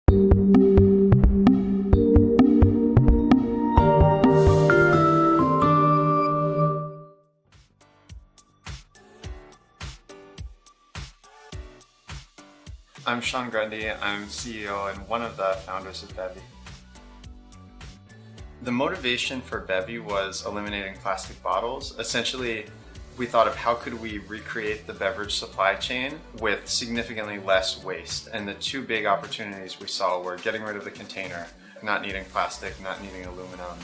I'm Sean Grundy. I'm CEO and one of the founders of Bevy. The motivation for Bevy was eliminating plastic bottles. Essentially, we thought of how could we recreate the beverage supply chain with significantly less waste. And the two big opportunities we saw were getting rid of the container, not needing plastic, not needing aluminum,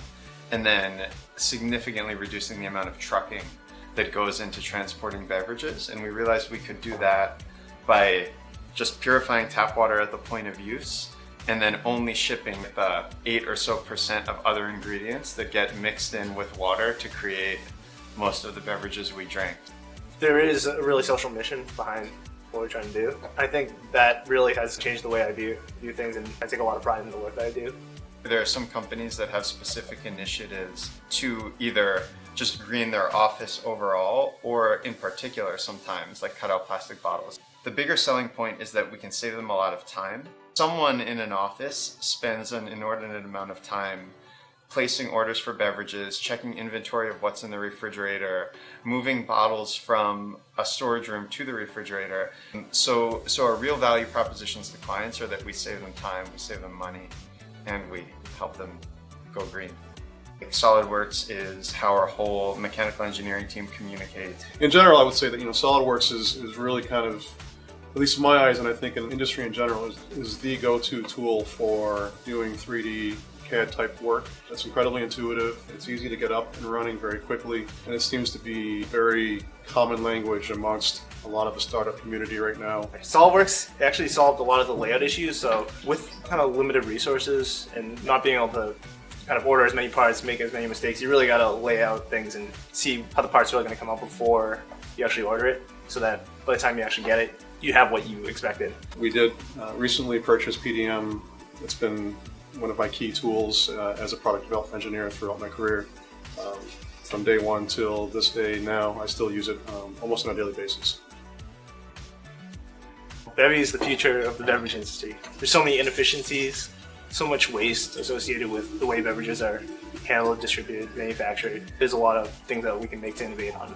and then significantly reducing the amount of trucking that goes into transporting beverages. And we realized we could do that by just purifying tap water at the point of use and then only shipping the 8% or so of other ingredients that get mixed in with water to create most of the beverages we drink. There is a really social mission behind what we're trying to do. I think that really has changed the way I view things, and I take a lot of pride in the work that I do. There are some companies that have specific initiatives to either just green their office overall or in particular sometimes like cut out plastic bottles. The bigger selling point is that we can save them a lot of time. Someone in an office spends an inordinate amount of time placing orders for beverages, checking inventory of what's in the refrigerator, moving bottles from a storage room to the refrigerator. So our real value propositions to clients are that we save them time, we save them money, and we help them go green. SolidWorks is how our whole mechanical engineering team communicates. In general, I would say that SolidWorks is really kind of, at least in my eyes, and I think in industry in general, is the go-to tool for doing 3D CAD type work. It's incredibly intuitive, it's easy to get up and running very quickly, and it seems to be very common language amongst a lot of the startup community right now. SolidWorks actually solved a lot of the layout issues, so with kind of limited resources and not being able to kind of order as many parts, make as many mistakes, you really got to lay out things and see how the parts are really going to come out before you actually order it, so that by the time you actually get it, you have what you expected. We did recently purchase PDM. It's been one of my key tools as a product development engineer throughout my career. From day one till this day now, I still use it almost on a daily basis. Bevy is the future of the beverage industry. There's so many inefficiencies, so much waste associated with the way beverages are handled, distributed, manufactured. There's a lot of things that we can make to innovate on.